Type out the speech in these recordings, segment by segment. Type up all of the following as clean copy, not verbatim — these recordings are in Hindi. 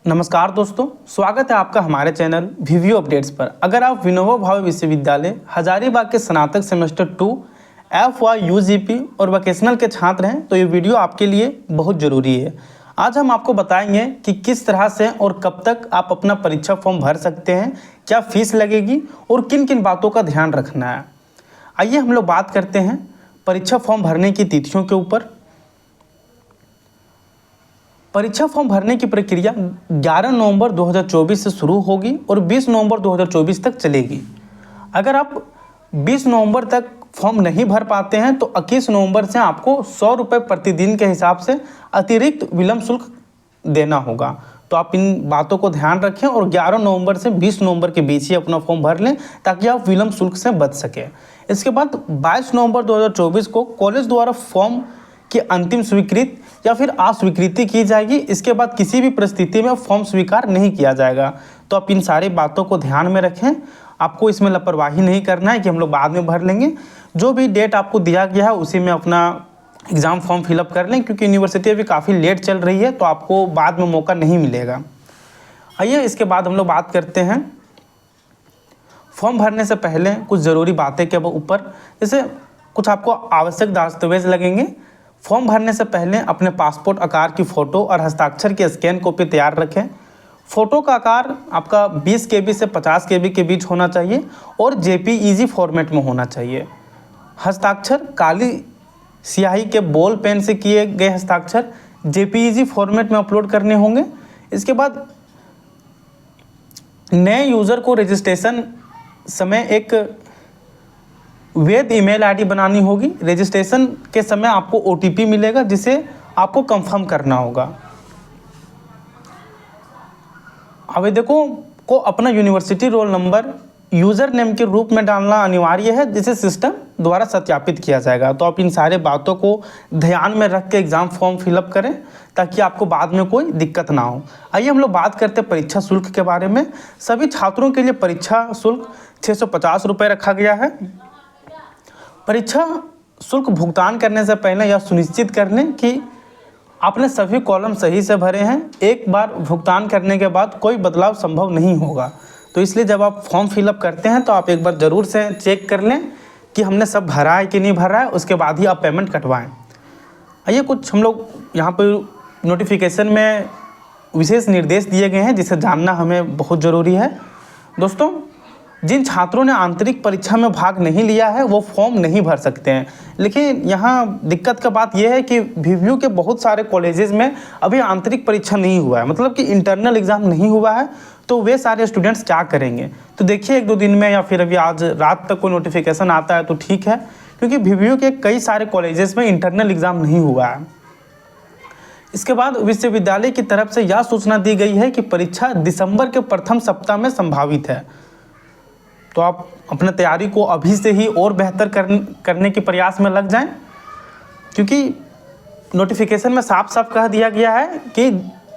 नमस्कार दोस्तों, स्वागत है आपका हमारे चैनल वीवीयू अपडेट्स पर। अगर आप विनोबा भावे विश्वविद्यालय हजारीबाग के स्नातक सेमेस्टर 2 FY UGP और वोकेशनल के छात्र हैं तो ये वीडियो आपके लिए बहुत ज़रूरी है। आज हम आपको बताएंगे कि किस तरह से और कब तक आप अपना परीक्षा फॉर्म भर सकते हैं, क्या फीस लगेगी और किन किन बातों का ध्यान रखना है। आइए हम लोग बात करते हैं परीक्षा फॉर्म भरने की तिथियों के ऊपर। परीक्षा फॉर्म भरने की प्रक्रिया 11 नवंबर 2024 से शुरू होगी और 20 नवंबर 2024 तक चलेगी। अगर आप 20 नवंबर तक फॉर्म नहीं भर पाते हैं तो 21 नवंबर से आपको 100 रुपये प्रतिदिन के हिसाब से अतिरिक्त विलम्ब शुल्क देना होगा। तो आप इन बातों को ध्यान रखें और 11 नवंबर से 20 नवंबर के बीच ही अपना फॉर्म भर लें ताकि आप विलम्ब शुल्क से बच सकें। इसके बाद 22 नवंबर 2024 को कॉलेज द्वारा फॉर्म की अंतिम स्वीकृति या फिर अस्वीकृति की जाएगी। इसके बाद किसी भी परिस्थिति में फॉर्म स्वीकार नहीं किया जाएगा। तो आप इन सारी बातों को ध्यान में रखें। आपको इसमें लापरवाही नहीं करना है कि हम लोग बाद में भर लेंगे। जो भी डेट आपको दिया गया है उसी में अपना एग्ज़ाम फॉर्म फिलअप कर लें, क्योंकि यूनिवर्सिटी अभी काफ़ी लेट चल रही है तो आपको बाद में मौका नहीं मिलेगा। आइए इसके बाद हम लोग बात करते हैं फॉर्म भरने से पहले कुछ ज़रूरी बातें के ऊपर। जैसे कुछ आपको आवश्यक दस्तावेज लगेंगे। फॉर्म भरने से पहले अपने पासपोर्ट आकार की फ़ोटो और हस्ताक्षर की स्कैन कॉपी तैयार रखें। फ़ोटो का आकार आपका 20 KB से 50 KB के बीच होना चाहिए और JPEG फॉर्मेट में होना चाहिए। हस्ताक्षर काली स्याही के बॉल पेन से किए गए हस्ताक्षर JPEG फॉर्मेट में अपलोड करने होंगे। इसके बाद नए यूज़र को रजिस्ट्रेशन समय एक वैध ईमेल आईडी बनानी होगी। रजिस्ट्रेशन के समय आपको OTP मिलेगा जिसे आपको कंफर्म करना होगा। आवेदकों को अपना university roll number user name के रूप में डालना अनिवार्य है, जिसे सिस्टम द्वारा सत्यापित किया जाएगा। तो आप इन सारे बातों को ध्यान में रख के एग्ज़ाम फॉर्म फिलअप करें ताकि आपको बाद में कोई दिक्कत ना हो। आइए हम लोग बात करते हैं परीक्षा शुल्क के बारे में। सभी छात्रों के लिए परीक्षा शुल्क 650 रुपये रखा गया है। परीक्षा शुल्क भुगतान करने से पहले यह सुनिश्चित कर लें कि आपने सभी कॉलम सही से भरे हैं। एक बार भुगतान करने के बाद कोई बदलाव संभव नहीं होगा। तो इसलिए जब आप फॉर्म फिलअप करते हैं तो आप एक बार ज़रूर से चेक कर लें कि हमने सब भरा है कि नहीं भरा है, उसके बाद ही आप पेमेंट कटवाएं। आइए कुछ हम लोग यहाँ पर नोटिफिकेशन में विशेष निर्देश दिए गए हैं जिसे जानना हमें बहुत ज़रूरी है। दोस्तों, जिन छात्रों ने आंतरिक परीक्षा में भाग नहीं लिया है वो फॉर्म नहीं भर सकते हैं। लेकिन यहाँ दिक्कत का बात यह है कि वीवीयू के बहुत सारे कॉलेजेस में अभी आंतरिक परीक्षा नहीं हुआ है, मतलब कि इंटरनल एग्ज़ाम नहीं हुआ है। तो वे सारे स्टूडेंट्स क्या करेंगे? तो देखिए 1-2 दिन में या फिर अभी आज रात तक कोई नोटिफिकेशन आता है तो ठीक है, क्योंकि वीवीयू के कई सारे कॉलेजेस में इंटरनल एग्ज़ाम नहीं हुआ है। इसके बाद विश्वविद्यालय की तरफ से यह सूचना दी गई है कि परीक्षा दिसंबर के प्रथम सप्ताह में संभावित है। तो आप अपने तैयारी को अभी से ही और बेहतर करने के प्रयास में लग जाएं, क्योंकि नोटिफिकेशन में साफ साफ कह दिया गया है कि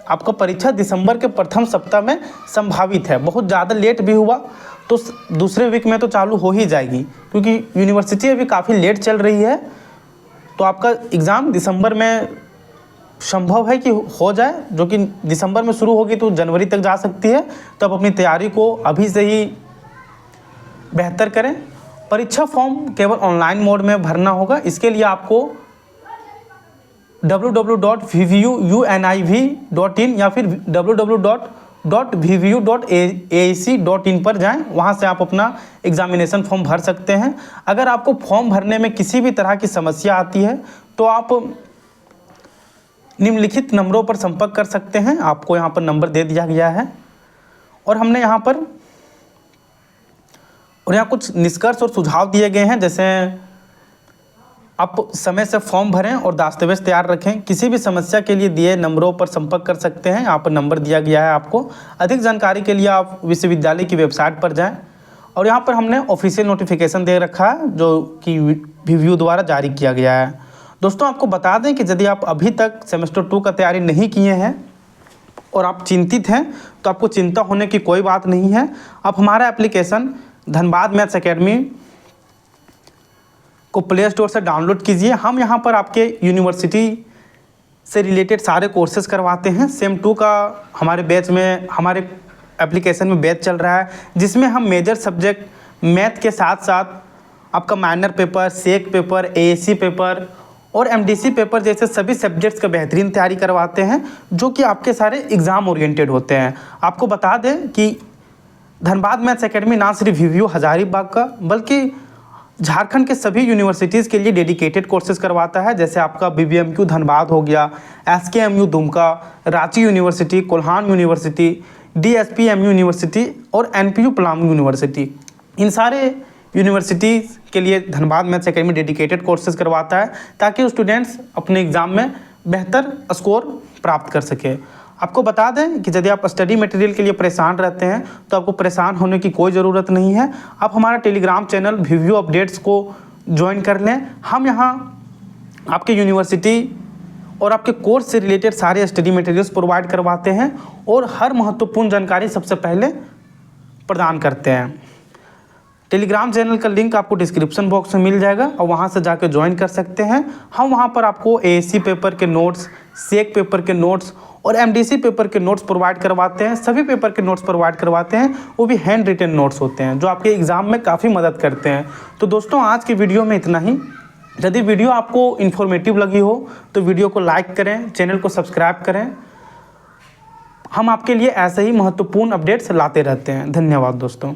आपका परीक्षा दिसंबर के प्रथम सप्ताह में संभावित है। बहुत ज़्यादा लेट भी हुआ तो दूसरे वीक में तो चालू हो ही जाएगी, क्योंकि यूनिवर्सिटी अभी काफ़ी लेट चल रही है। तो आपका एग्ज़ाम दिसंबर में संभव है कि हो जाए, जो कि दिसंबर में शुरू होगी तो जनवरी तक जा सकती है। तो आप अपनी तैयारी को अभी से ही बेहतर करें। परीक्षा फॉर्म केवल ऑनलाइन मोड में भरना होगा। इसके लिए आपको www.vvuniv.in या फिर www.vvu.ac.in पर जाएं। वहां से आप अपना एग्जामिनेशन फॉर्म भर सकते हैं। अगर आपको फॉर्म भरने में किसी भी तरह की समस्या आती है तो आप निम्नलिखित नंबरों पर संपर्क कर सकते हैं। आपको यहाँ पर नंबर दे दिया गया है और हमने यहाँ कुछ निष्कर्ष और सुझाव दिए गए हैं। जैसे आप समय से फॉर्म भरें और दस्तावेज तैयार रखें। किसी भी समस्या के लिए दिए नंबरों पर संपर्क कर सकते हैं। यहाँ पर नंबर दिया गया है आपको। अधिक जानकारी के लिए आप विश्वविद्यालय की वेबसाइट पर जाएं और यहाँ पर हमने ऑफिशियल नोटिफिकेशन दे रखा है जो कि वीवीयू द्वारा जारी किया गया है। दोस्तों, आपको बता दें कि यदि आप अभी तक सेमेस्टर 2 का तैयारी नहीं किए हैं और आप चिंतित हैं तो आपको चिंता होने की कोई बात नहीं है। आप हमारा एप्लीकेशन धनबाद मैथ्स एकेडमी को प्ले स्टोर से डाउनलोड कीजिए। हम यहाँ पर आपके यूनिवर्सिटी से रिलेटेड सारे कोर्सेज करवाते हैं। सेम 2 का हमारे बैच में, हमारे एप्लीकेशन में बैच चल रहा है, जिसमें हम मेजर सब्जेक्ट मैथ के साथ साथ आपका माइनर पेपर, सेक पेपर, एएससी पेपर और एमडीसी पेपर जैसे सभी सब्जेक्ट्स का बेहतरीन तैयारी करवाते हैं, जो कि आपके सारे एग्ज़ाम ओरिएंटेड होते हैं। आपको बता दें कि धनबाद मैथ्स एकेडमी ना सिर्फ वीवीयू हजारीबाग का, बल्कि झारखंड के सभी यूनिवर्सिटीज़ के लिए डेडिकेटेड कोर्सेज करवाता है। जैसे आपका बीबीएमक्यू धनबाद हो गया, SKMU Dumka, Ranchi university, Kolhan university, DSPMU university और एनपीयू पलामू यूनिवर्सिटी। इन सारे यूनिवर्सिटीज़ के लिए Dhanbad maths academy dedicated courses करवाता है, ताकि स्टूडेंट्स अपने एग्ज़ाम में बेहतर स्कोर प्राप्त कर सके। आपको बता दें कि यदि आप स्टडी मटेरियल के लिए परेशान रहते हैं तो आपको परेशान होने की कोई ज़रूरत नहीं है। आप हमारा टेलीग्राम चैनल वीवीयू अपडेट्स को ज्वाइन कर लें। हम यहाँ आपके यूनिवर्सिटी और आपके कोर्स से रिलेटेड सारे स्टडी मटेरियल्स प्रोवाइड करवाते हैं और हर महत्वपूर्ण जानकारी सबसे पहले प्रदान करते हैं। टेलीग्राम चैनल का लिंक आपको डिस्क्रिप्शन बॉक्स में मिल जाएगा और वहाँ से जाकर ज्वाइन कर सकते हैं। हम वहाँ पर आपको एएससी पेपर के नोट्स, सेक पेपर के नोट्स और एमडीसी पेपर के नोट्स प्रोवाइड करवाते हैं। सभी पेपर के नोट्स प्रोवाइड करवाते हैं, वो भी हैंड रिटन नोट्स होते हैं, जो आपके एग्ज़ाम में काफ़ी मदद करते हैं। तो दोस्तों, आज की वीडियो में इतना ही। यदि वीडियो आपको इन्फॉर्मेटिव लगी हो तो वीडियो को लाइक करें, चैनल को सब्सक्राइब करें। हम आपके लिए ऐसे ही महत्वपूर्ण अपडेट्स लाते रहते हैं। धन्यवाद दोस्तों।